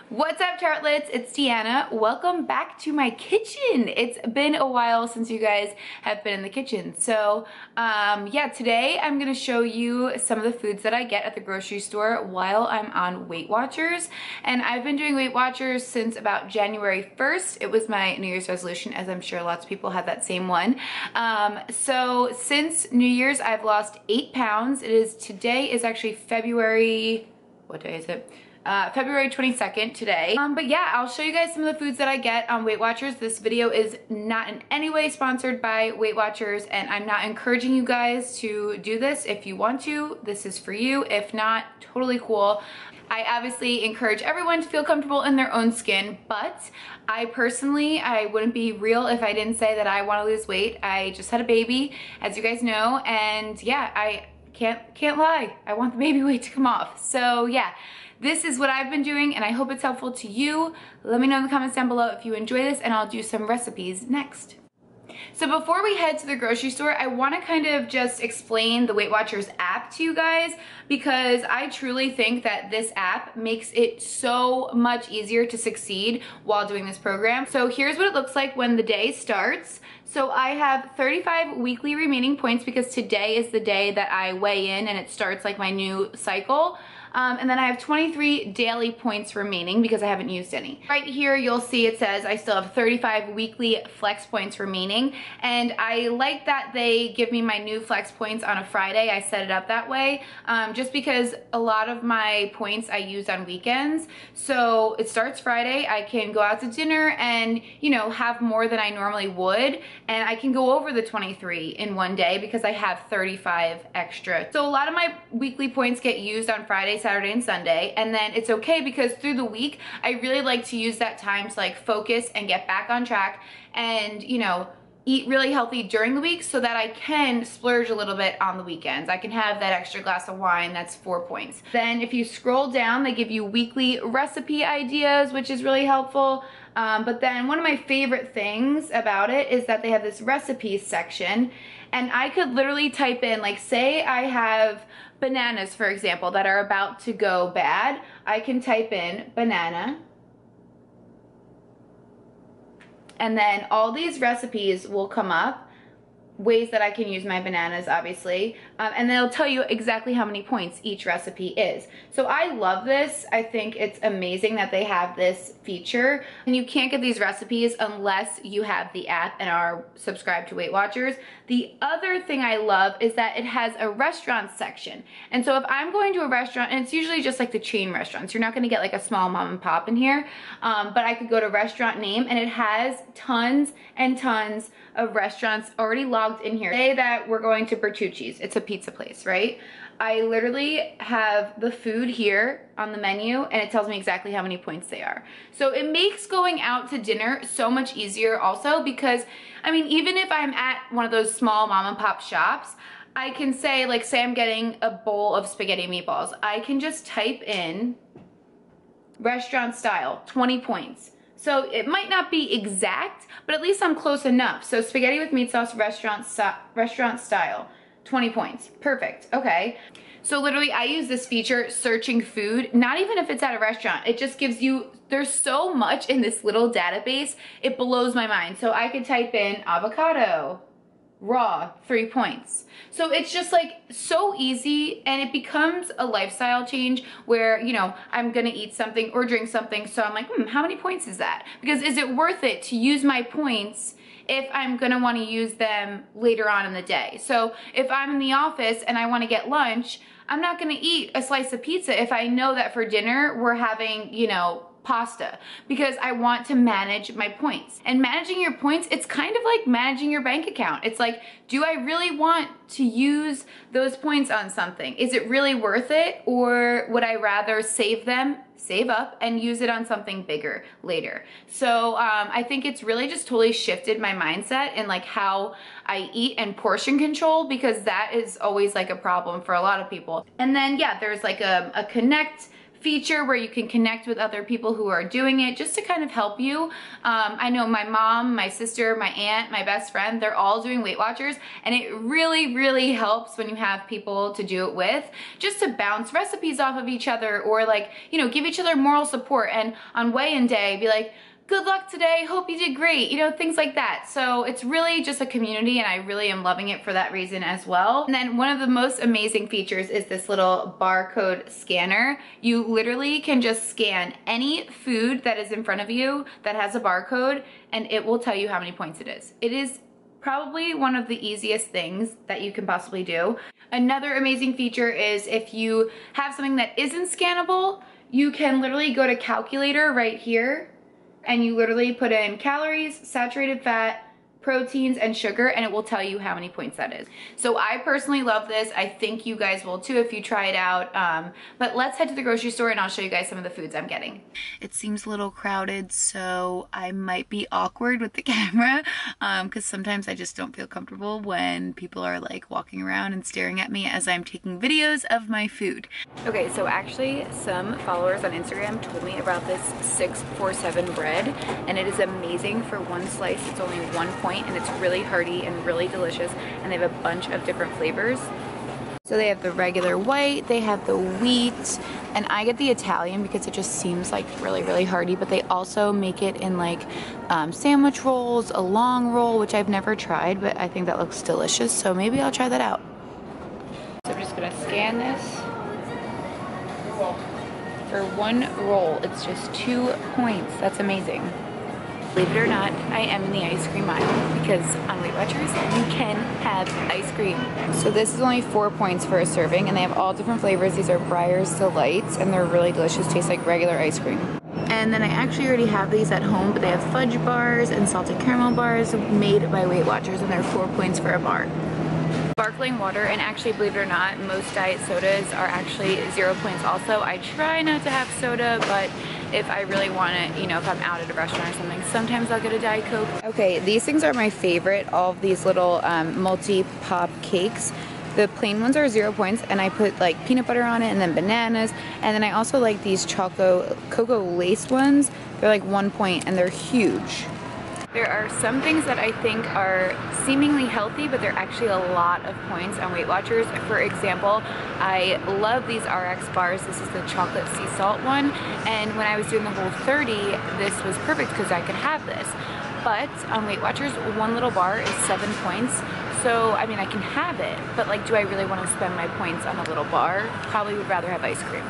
What's up, tartlets? It's Deanna. Welcome back to my kitchen. It's been a while since you guys have been in the kitchen. So yeah, today I'm gonna show you some of the foods that I get at the grocery store while I'm on Weight Watchers. And I've been doing Weight Watchers since about January 1st. It was my New Year's resolution, as I'm sure lots of people have that same one. So since New Year's, I've lost 8 pounds. Today is actually February, what day is it? February 22nd today. But yeah, I'll show you guys some of the foods that I get on Weight Watchers. This video is not in any way sponsored by Weight Watchers, and I'm not encouraging you guys to do this. If you want to, this is for you. If not, totally cool. I obviously encourage everyone to feel comfortable in their own skin, but I wouldn't be real if I didn't say that I want to lose weight. I just had a baby, as you guys know, and yeah, I can't lie. I want the baby weight to come off. So yeah. This is what I've been doing, and I hope it's helpful to you. Let me know in the comments down below if you enjoy this, and I'll do some recipes next. So before we head to the grocery store, I want to kind of just explain the Weight Watchers app to you guys, because I truly think that this app makes it so much easier to succeed while doing this program. So here's what it looks like when the day starts. So I have 35 weekly remaining points because today is the day that I weigh in and it starts like my new cycle. And then I have 23 daily points remaining because I haven't used any. Right here you'll see it says I still have 35 weekly flex points remaining, and I like that they give me my new flex points on a Friday. I set it up that way just because a lot of my points I use on weekends. So it starts Friday, I can go out to dinner and, you know, have more than I normally would, and I can go over the 23 in one day because I have 35 extra. So a lot of my weekly points get used on Friday, Saturday, and Sunday, and then it's okay because through the week I really like to use that time to like focus and get back on track and, you know, eat really healthy during the week so that I can splurge a little bit on the weekends. I can have that extra glass of wine. That's 4 points. Then if you scroll down, they give you weekly recipe ideas, which is really helpful. But then one of my favorite things about it is that they have this recipes section, and I could literally type in, like, say I have bananas, for example, that are about to go bad. I can type in banana, and then all these recipes will come up, ways that I can use my bananas, obviously, and they'll tell you exactly how many points each recipe is. So I love this. I think it's amazing that they have this feature, and you can't get these recipes unless you have the app and are subscribed to Weight Watchers. The other thing I love is that it has a restaurant section, and so if I'm going to a restaurant, and it's usually just like the chain restaurants, you're not going to get like a small mom and pop in here, but I could go to restaurant name, and it has tons and tons of restaurants already logged in here. Say that we're going to Bertucci's. It's a pizza place, right? I literally have the food here on the menu, and it tells me exactly how many points they are. So it makes going out to dinner so much easier also, because I mean, even if I'm at one of those small mom and pop shops, I can say, like, say I'm getting a bowl of spaghetti meatballs, I can just type in restaurant style, 20 points. So it might not be exact, but at least I'm close enough. So spaghetti with meat sauce, restaurant style, 20 points. Perfect. Okay. So literally I use this feature, searching food, not even if it's at a restaurant. It just gives you, there's so much in this little database. It blows my mind. So I could type in avocado, raw, 3 points. So it's just like so easy, and it becomes a lifestyle change where, you know, I'm gonna eat something or drink something, so I'm like, how many points is that? Because is it worth it to use my points if I'm gonna wanna use them later on in the day? So if I'm in the office and I wanna get lunch, I'm not gonna eat a slice of pizza if I know that for dinner we're having, you know, pasta, because I want to manage my points. And managing your points, it's kind of like managing your bank account. It's like, do I really want to use those points on something? Is it really worth it? Or would I rather save up and use it on something bigger later? So I think it's really just totally shifted my mindset in like how I eat and portion control, because that is always like a problem for a lot of people. And then yeah, there's like a connect feature where you can connect with other people who are doing it just to kind of help you. I know my mom, my sister, my aunt, my best friend, they're all doing Weight Watchers, and it really, really helps when you have people to do it with, just to bounce recipes off of each other, or like, you know, give each other moral support, and on weigh-in day be like, good luck today, hope you did great, you know, things like that. So it's really just a community, and I really am loving it for that reason as well. And then one of the most amazing features is this little barcode scanner. You literally can just scan any food that is in front of you that has a barcode, and it will tell you how many points it is. It is probably one of the easiest things that you can possibly do. Another amazing feature is if you have something that isn't scannable, you can literally go to calculator right here, and you literally put in calories, saturated fat, proteins, and sugar, and it will tell you how many points that is. So I personally love this. I think you guys will too if you try it out. But let's head to the grocery store and I'll show you guys some of the foods I'm getting. It seems a little crowded, so I might be awkward with the camera because sometimes I just don't feel comfortable when people are like walking around and staring at me as I'm taking videos of my food. Okay, so actually some followers on Instagram told me about this 647 bread, and it is amazing. For one slice, it's only 1 point, and it's really hearty and really delicious, and they have a bunch of different flavors. So they have the regular white, they have the wheat, and I get the Italian because it just seems like really, really hearty, but they also make it in like sandwich rolls, a long roll, which I've never tried, but I think that looks delicious, so maybe I'll try that out. So I'm just gonna scan this. For one roll, it's just 2 points. That's amazing. Believe it or not, I am in the ice cream aisle because on Weight Watchers you can have ice cream. So this is only 4 points for a serving, and they have all different flavors. These are Breyers Delights, and they're really delicious. Taste like regular ice cream. And then I actually already have these at home, but they have fudge bars and salted caramel bars made by Weight Watchers, and they're 4 points for a bar. Sparkling water, and actually, believe it or not, most diet sodas are actually 0 points also. I try not to have soda, but if I really want it, you know, if I'm out at a restaurant or something, sometimes I'll get a Diet Coke. Okay, these things are my favorite, all of these little multi-pop cakes. The plain ones are 0 points, and I put like peanut butter on it and then bananas, and then I also like these cocoa laced ones. They're like 1 point, and they're huge. There are some things that I think are seemingly healthy, but they're actually a lot of points on Weight Watchers. For example, I love these RX bars. This is the chocolate sea salt one, and when I was doing the Whole30, this was perfect because I could have this. But on Weight Watchers, one little bar is 7 points. So, I mean, I can have it, but like, do I really want to spend my points on a little bar? Probably would rather have ice cream.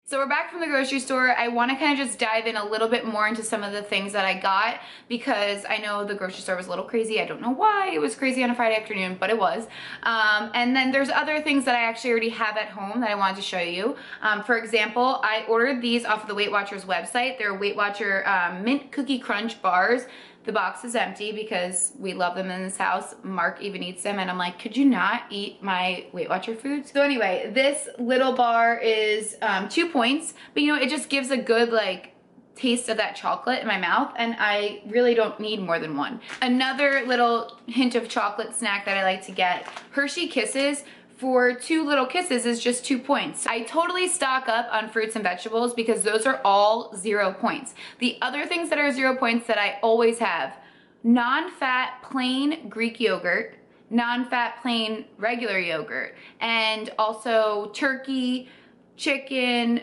So we're back from the grocery store. I want to kind of just dive in a little bit more into some of the things that I got, because I know the grocery store was a little crazy. I don't know why it was crazy on a Friday afternoon, but it was. And then there's other things that I actually already have at home that I wanted to show you. For example, I ordered these off of the Weight Watchers website. They're Weight Watcher Mint Cookie Crunch bars. The box is empty because we love them in this house. Mark even eats them, and I'm like, could you not eat my Weight Watcher foods? So anyway, this little bar is 2 points, but you know, it just gives a good like taste of that chocolate in my mouth, and I really don't need more than one. Another little hint of chocolate snack that I like to get, Hershey Kisses. For 2 little kisses is just 2 points. I totally stock up on fruits and vegetables because those are all 0 points. The other things that are 0 points that I always have, non-fat plain Greek yogurt, non-fat plain regular yogurt, and also turkey, chicken,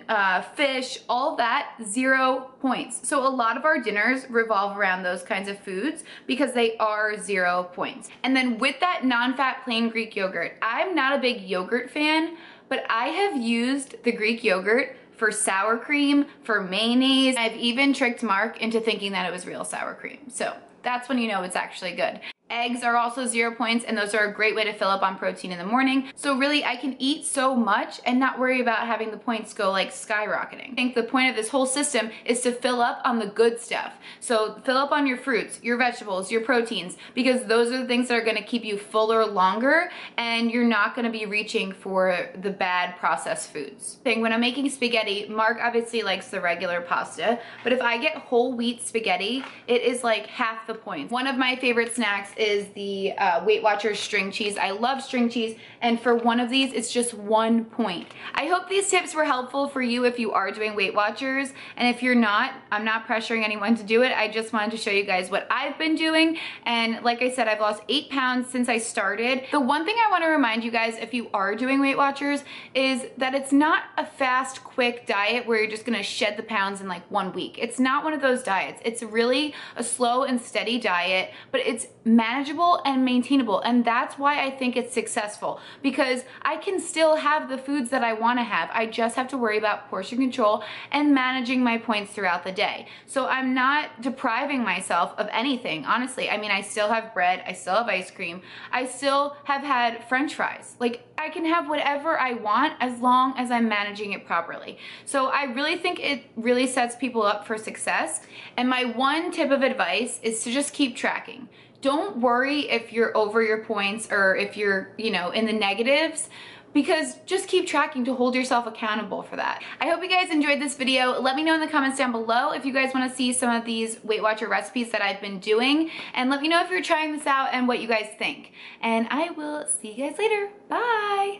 fish, all that, 0 points. So a lot of our dinners revolve around those kinds of foods because they are 0 points. And then with that non-fat plain Greek yogurt, I'm not a big yogurt fan, but I have used the Greek yogurt for sour cream, for mayonnaise. I've even tricked Mark into thinking that it was real sour cream. So that's when you know it's actually good. Eggs are also 0 points, and those are a great way to fill up on protein in the morning. So really, I can eat so much and not worry about having the points go like skyrocketing. I think the point of this whole system is to fill up on the good stuff. So fill up on your fruits, your vegetables, your proteins, because those are the things that are gonna keep you fuller longer, and you're not gonna be reaching for the bad processed foods. When I'm making spaghetti, Mark obviously likes the regular pasta, but if I get whole wheat spaghetti, it is like half the points. One of my favorite snacks is the Weight Watchers string cheese. I love string cheese, and for one of these, it's just 1 point. I hope these tips were helpful for you if you are doing Weight Watchers, and if you're not, I'm not pressuring anyone to do it. I just wanted to show you guys what I've been doing, and like I said, I've lost 8 pounds since I started. The one thing I want to remind you guys, if you are doing Weight Watchers, is that it's not a fast, quick diet where you're just gonna shed the pounds in like 1 week. It's not one of those diets. It's really a slow and steady diet, but it's manageable and maintainable, and that's why I think it's successful, because I can still have the foods that I want to have. I just have to worry about portion control and managing my points throughout the day. So I'm not depriving myself of anything, honestly. I mean, I still have bread, I still have ice cream, I still have had French fries. Like, I can have whatever I want as long as I'm managing it properly. So I really think it really sets people up for success. And my one tip of advice is to just keep tracking. Don't worry if you're over your points or if you're, you know, in the negatives, because just keep tracking to hold yourself accountable for that. I hope you guys enjoyed this video. Let me know in the comments down below if you guys want to see some of these Weight Watcher recipes that I've been doing, and let me know if you're trying this out and what you guys think. And I will see you guys later. Bye!